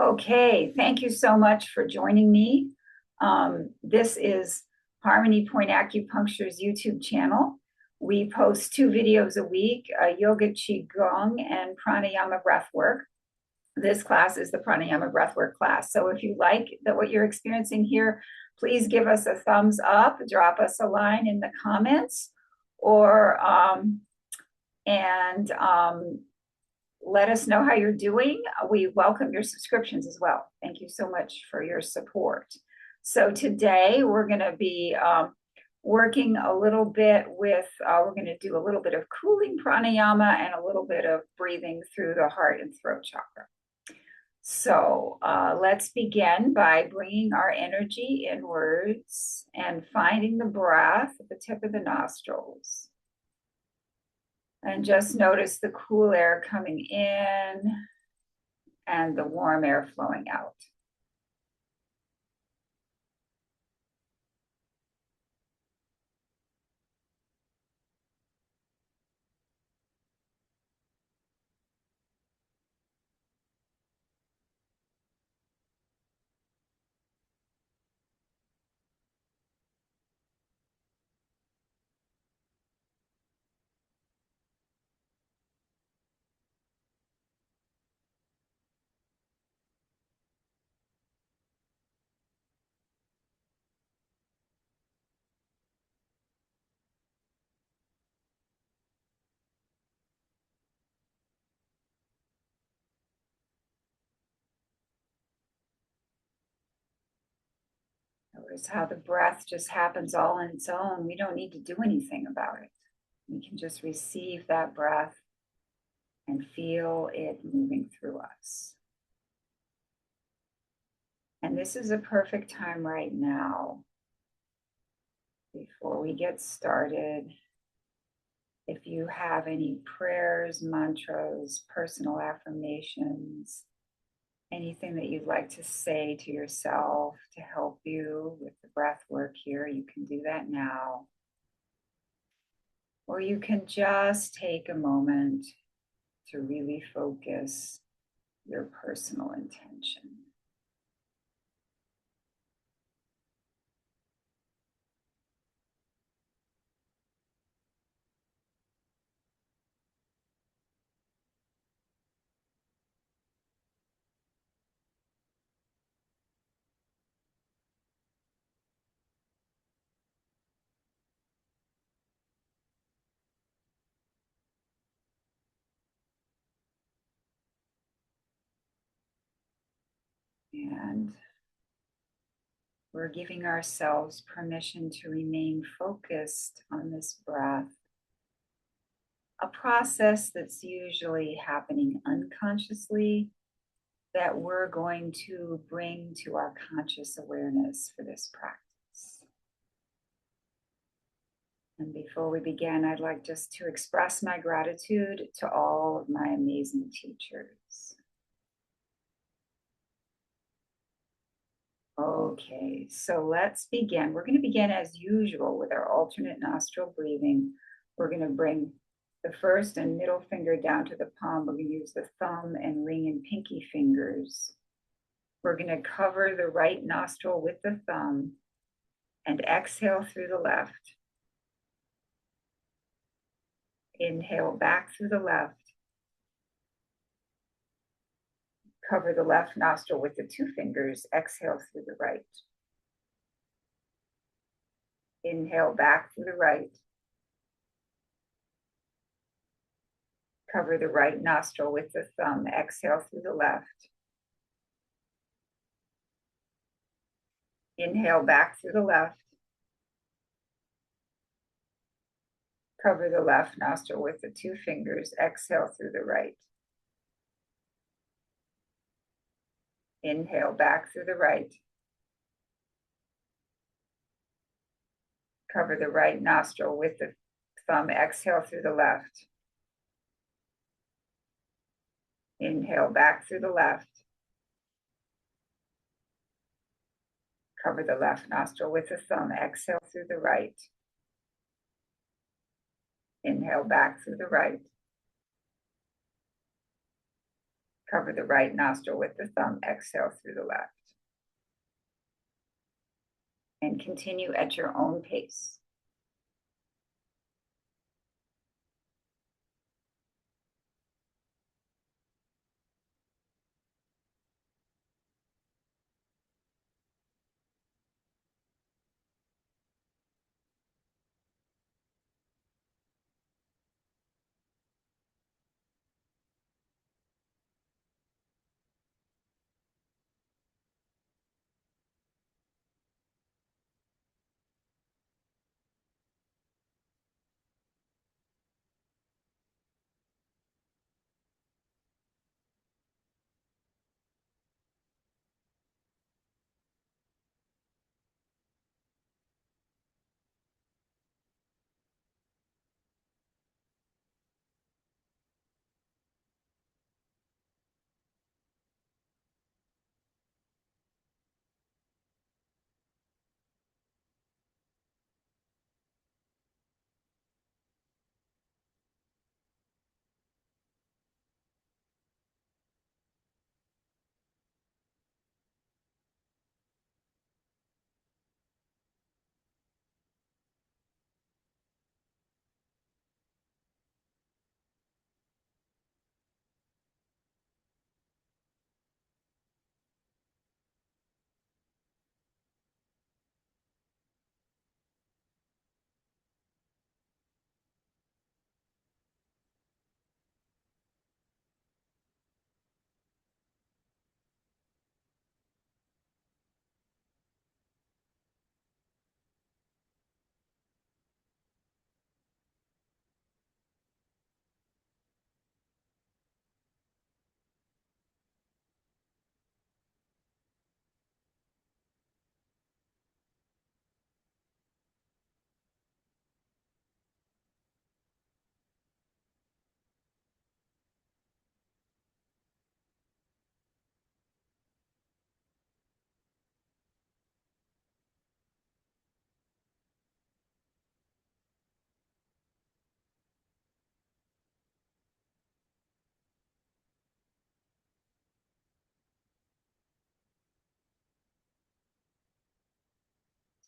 Okay, thank you so much for joining me. This is Harmony Point Acupuncture's YouTube channel. We post 2 videos a week, Yoga Qigong and Pranayama Breathwork. This class is the Pranayama Breathwork class. So if you like what you're experiencing here, please give us a thumbs up, drop us a line in the comments, or and let us know how you're doing. We welcome your subscriptions as well. Thank you so much for your support. So today we're going to be working a little bit with, we're going to do a little bit of cooling pranayama and a little bit of breathing through the heart and throat chakra. So let's begin by bringing our energy inwards and finding the breath at the tip of the nostrils. And just notice the cool air coming in and the warm air flowing out. Notice how the breath just happens all on its own. We don't need to do anything about it. We can just receive that breath and feel it moving through us. And this is a perfect time right now, before we get started. If you have any prayers, mantras, personal affirmations, anything that you'd like to say to yourself to help you with the breath work here, you can do that now. Or you can just take a moment to really focus your personal intention. And we're giving ourselves permission to remain focused on this breath, a process that's usually happening unconsciously that we're going to bring to our conscious awareness for this practice. And before we begin, I'd like just to express my gratitude to all of my amazing teachers. Okay, so let's begin. We're going to begin as usual with our alternate nostril breathing. We're going to bring the first and middle finger down to the palm. We're going to use the thumb and ring and pinky fingers. We're going to cover the right nostril with the thumb and exhale through the left. Inhale back through the left. Cover the left nostril with the 2 fingers. Exhale through the right. Inhale back through the right. Cover the right nostril with the thumb. Exhale through the left. Inhale back through the left. Cover the left nostril with the 2 fingers. Exhale through the right. Inhale back through the right. Cover the right nostril with the thumb. Exhale through the left. Inhale back through the left. Cover the left nostril with the thumb. Exhale through the right. Inhale back through the right. Cover the right nostril with the thumb, exhale through the left. And continue at your own pace.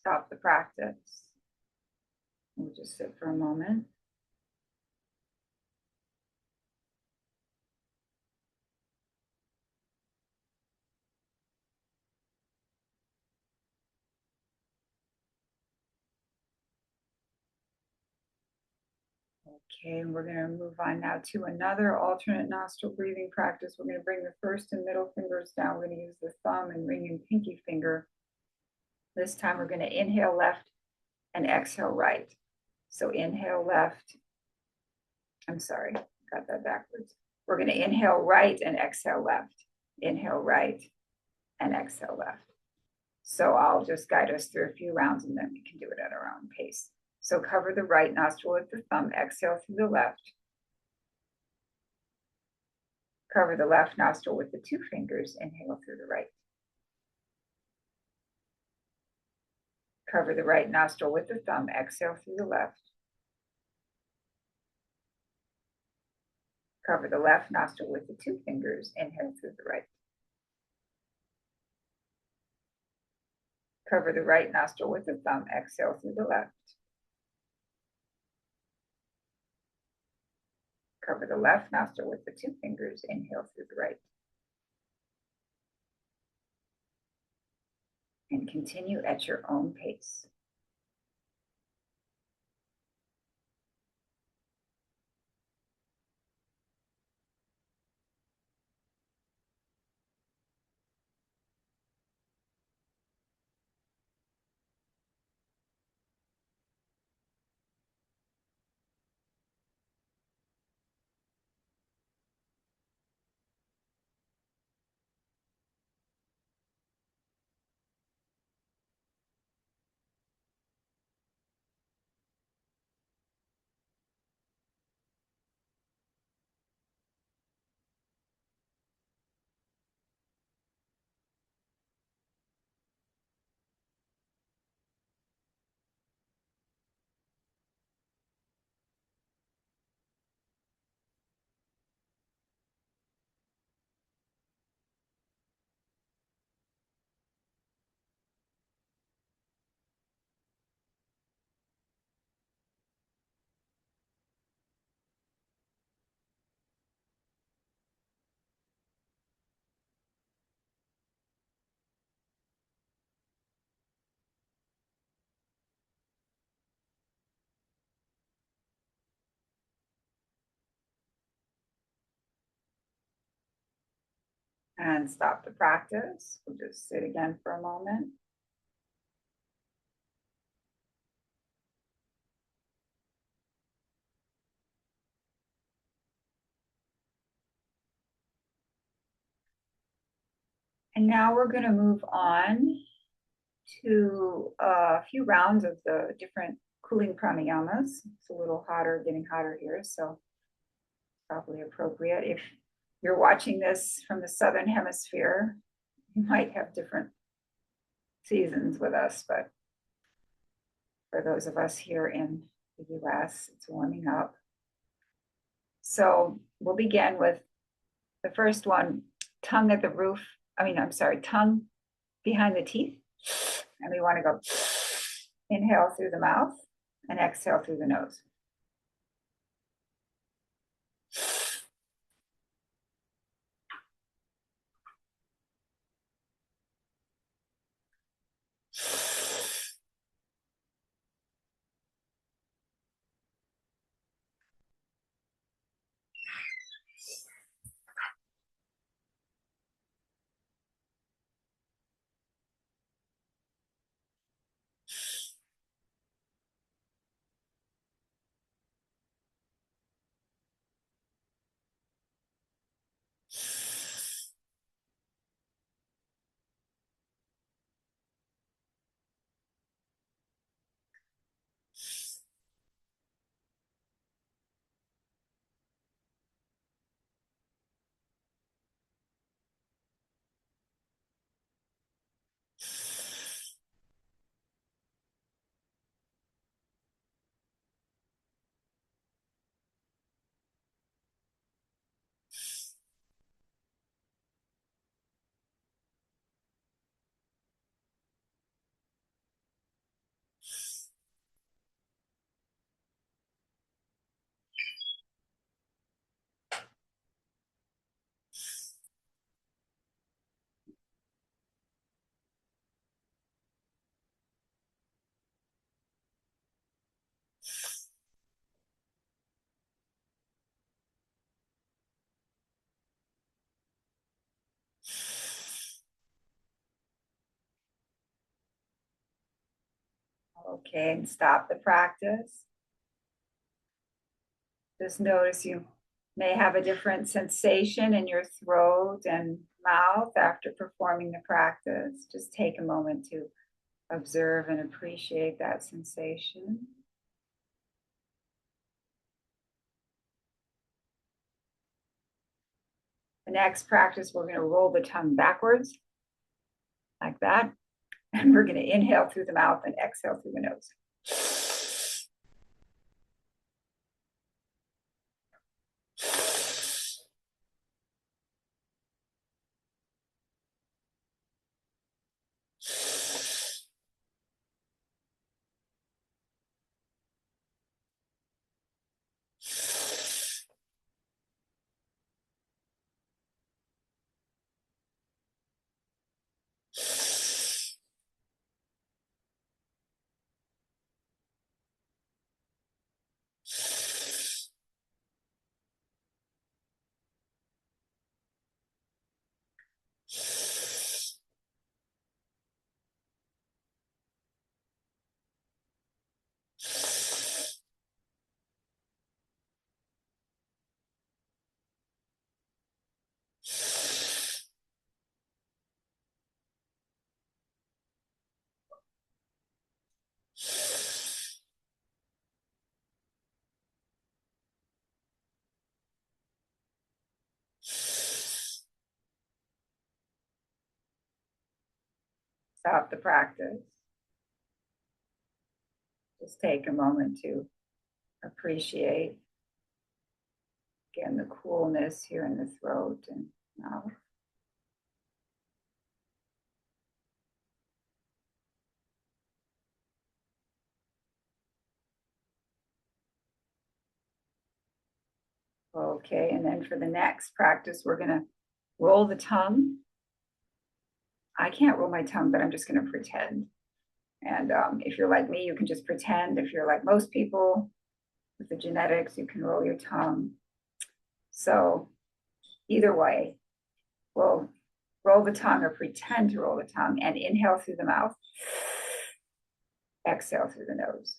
Stop the practice. We'll just sit for a moment. Okay, and we're going to move on now to another alternate nostril breathing practice. We're going to bring the first and middle fingers down. We're going to use the thumb and ring and pinky finger. This time we're going to inhale left and exhale right. So inhale left. I'm sorry, got that backwards. We're going to inhale right and exhale left. Inhale right and exhale left. So I'll just guide us through a few rounds and then we can do it at our own pace. So cover the right nostril with the thumb, exhale through the left. Cover the left nostril with the two fingers, inhale through the right. Cover the right nostril with the thumb, exhale through the left. Cover the left nostril with the two fingers, inhale through the right. Cover the right nostril with the thumb, exhale through the left. Cover the left nostril with the two fingers, inhale through the right. And continue at your own pace. and stop the practice. We'll just sit again for a moment. And now we're going to move on to a few rounds of the different cooling pranayamas. It's a little hotter, getting hotter here, so probably appropriate. If you're watching this from the Southern Hemisphere, you might have different seasons with us, but for those of us here in the US, it's warming up. So we'll begin with the first one, tongue at the roof. Tongue behind the teeth. And we want to go inhale through the mouth and exhale through the nose. Okay, and stop the practice. Just notice you may have a different sensation in your throat and mouth after performing the practice. Just take a moment to observe and appreciate that sensation. The next practice, we're going to roll the tongue backwards like that. And we're going to inhale through the mouth and exhale through the nose. Stop the practice. Just take a moment to appreciate, again, the coolness here in the throat and mouth. Okay, and then for the next practice, we're going to roll the tongue. I can't roll my tongue, but I'm just going to pretend. And if you're like me, you can just pretend. If you're like most people with the genetics, you can roll your tongue. So either way, we'll roll the tongue or pretend to roll the tongue, and inhale through the mouth. Exhale through the nose.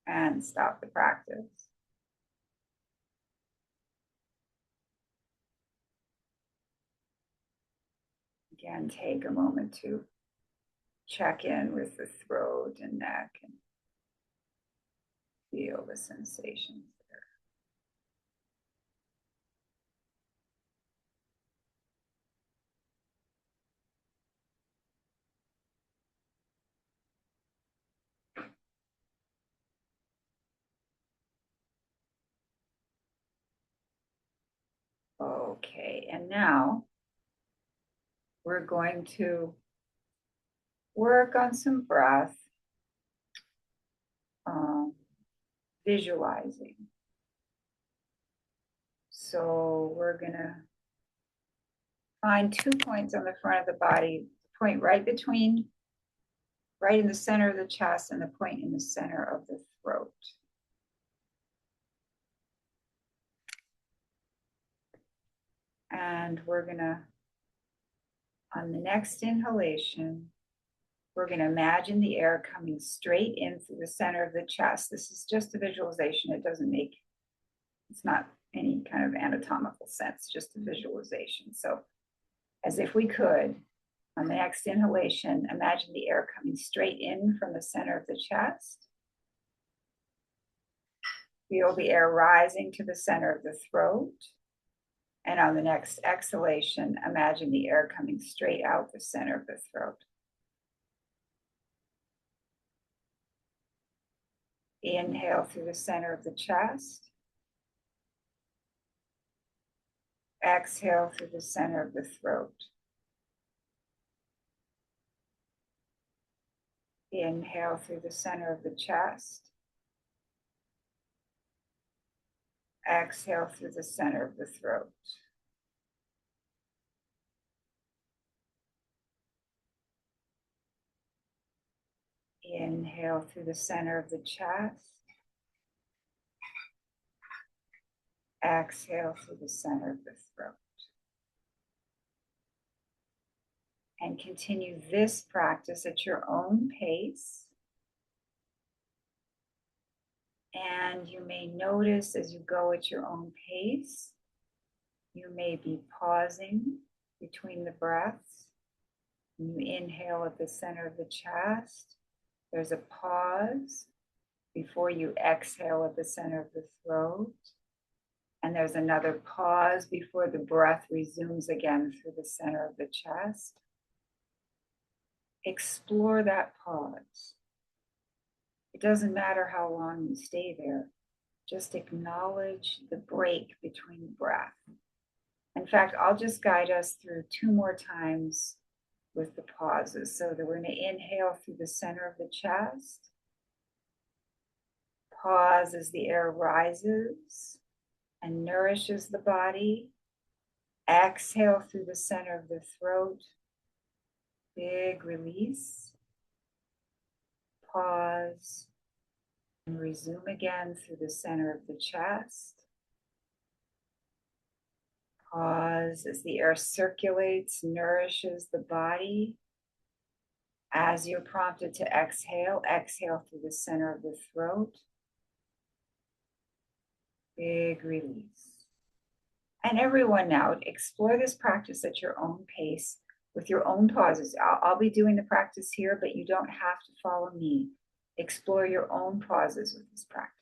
And stop the practice. Again, take a moment to check in with the throat and neck and feel the sensations there. Okay, and now we're going to work on some breath, visualizing. So we're gonna find 2 points on the front of the body, point right in the center of the chest and the point in the center of the throat. And we're gonna, on the next inhalation, we're gonna imagine the air coming straight in through the center of the chest. This is just a visualization. It's not any kind of anatomical sense, just a visualization. So as if we could, on the next inhalation, imagine the air coming straight in from the center of the chest. Feel the air rising to the center of the throat. And on the next exhalation, imagine the air coming straight out the center of the throat. Inhale through the center of the chest. Exhale through the center of the throat. Inhale through the center of the chest. Exhale through the center of the throat. Inhale through the center of the chest. Exhale through the center of the throat. And continue this practice at your own pace. And you may notice as you go at your own pace, you may be pausing between the breaths. When you inhale at the center of the chest, there's a pause before you exhale at the center of the throat. And there's another pause before the breath resumes again through the center of the chest. Explore that pause. It doesn't matter how long you stay there. Just acknowledge the break between breath. In fact, I'll just guide us through 2 more times with the pauses. So that we're going to inhale through the center of the chest. Pause as the air rises and nourishes the body. Exhale through the center of the throat. Big release. Pause. And resume again through the center of the chest. Pause as the air circulates, nourishes the body. As you're prompted to exhale, exhale through the center of the throat. Big release. And everyone now, explore this practice at your own pace with your own pauses. I'll be doing the practice here, but you don't have to follow me. Explore your own pauses with this practice.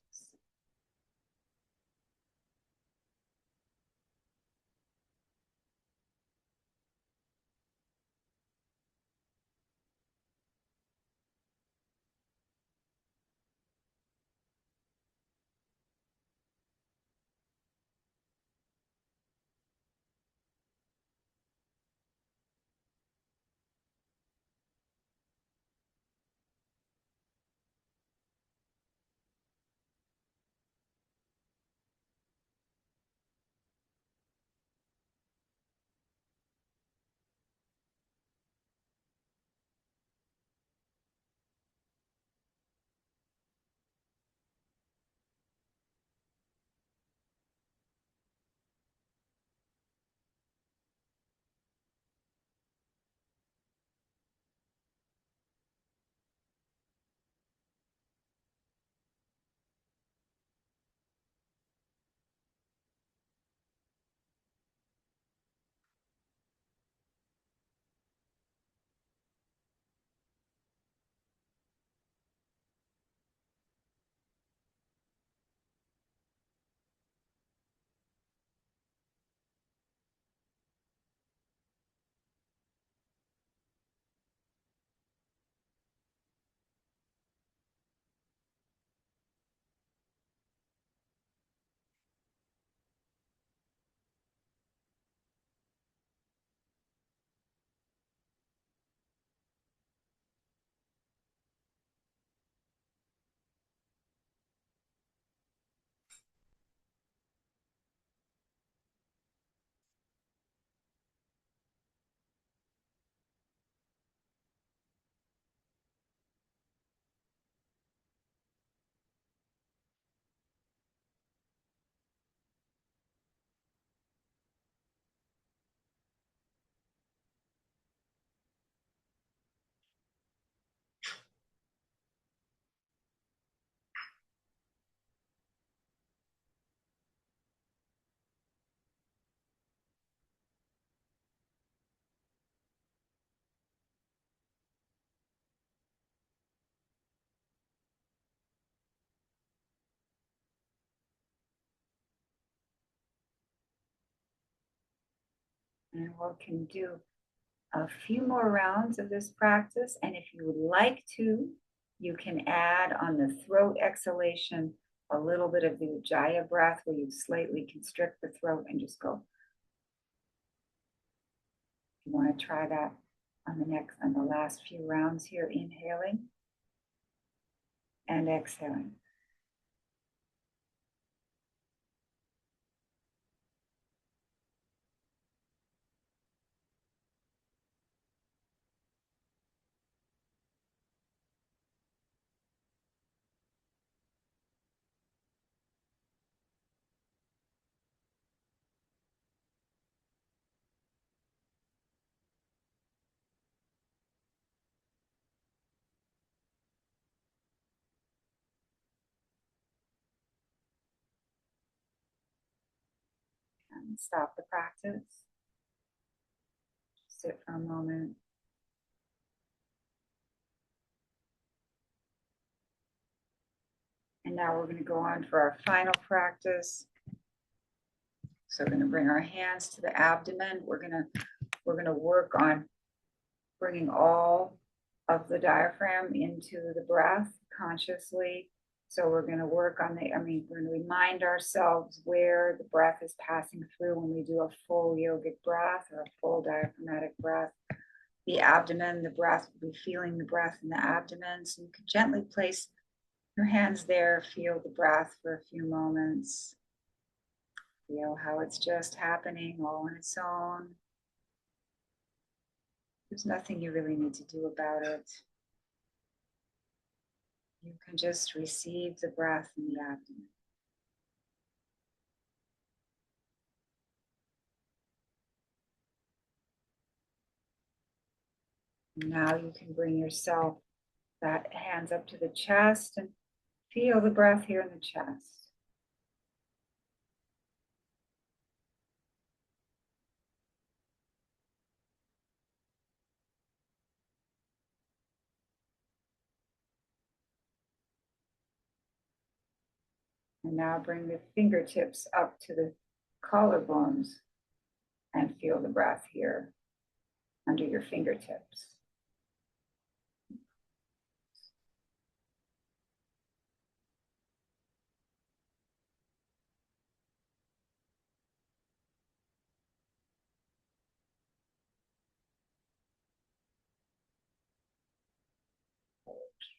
And we can do a few more rounds of this practice. And if you would like to, you can add on the throat exhalation a little bit of the Ujjayi breath where you slightly constrict the throat and just go. You want to try that on the last few rounds here, inhaling and exhaling. And stop the practice. Sit for a moment. And now we're going to go on for our final practice. So we're going to bring our hands to the abdomen. We're going to work on bringing all of the diaphragm into the breath consciously. So we're going to work on we're going to remind ourselves where the breath is passing through when we do a full yogic breath or a full diaphragmatic breath. The abdomen, the breath, we'll be feeling the breath in the abdomen. So you can gently place your hands there, feel the breath for a few moments. Feel how it's just happening all on its own. There's nothing you really need to do about it. You can just receive the breath in the abdomen. Now you can bring yourself that hands up to the chest and feel the breath here in the chest. And now bring the fingertips up to the collarbones and feel the breath here under your fingertips.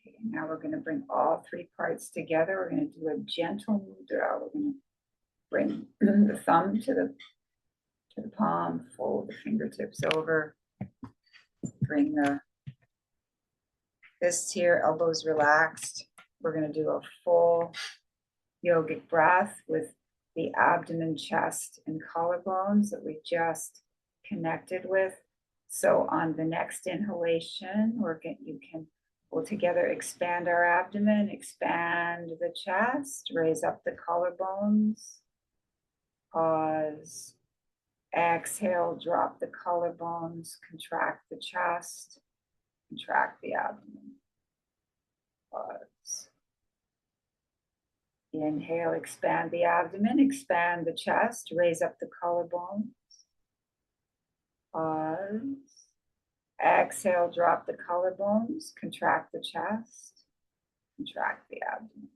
Okay, now we're going to bring all three parts together. We're going to do a gentle mudra. We're going to bring the thumb to the palm, fold the fingertips over, bring the fists here, elbows relaxed. We're going to do a full yogic breath with the abdomen, chest, and collarbones that we just connected with. So on the next inhalation, we'll together expand our abdomen, expand the chest, raise up the collarbones, pause, exhale, drop the collarbones, contract the chest, contract the abdomen, pause. Inhale, expand the abdomen, expand the chest, raise up the collarbones, pause. Exhale, drop the collarbones, contract the chest, contract the abdomen,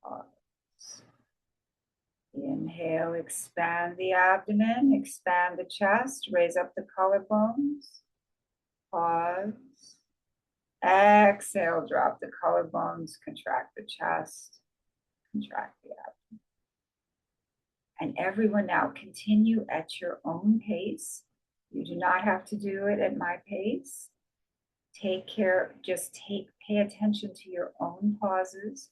pause. Inhale, expand the abdomen, expand the chest, raise up the collarbones, pause. Exhale, drop the collarbones, contract the chest, contract the abdomen. And everyone now continue at your own pace. You do not have to do it at my pace. Pay attention to your own pauses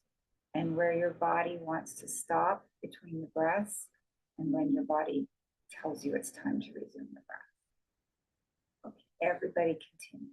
and where your body wants to stop between the breaths and when your body tells you it's time to resume the breath. Okay, everybody continue.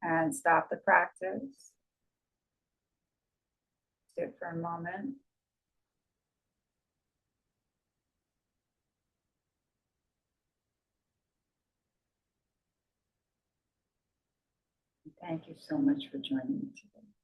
And stop the practice. Sit for a moment. Thank you so much for joining me today.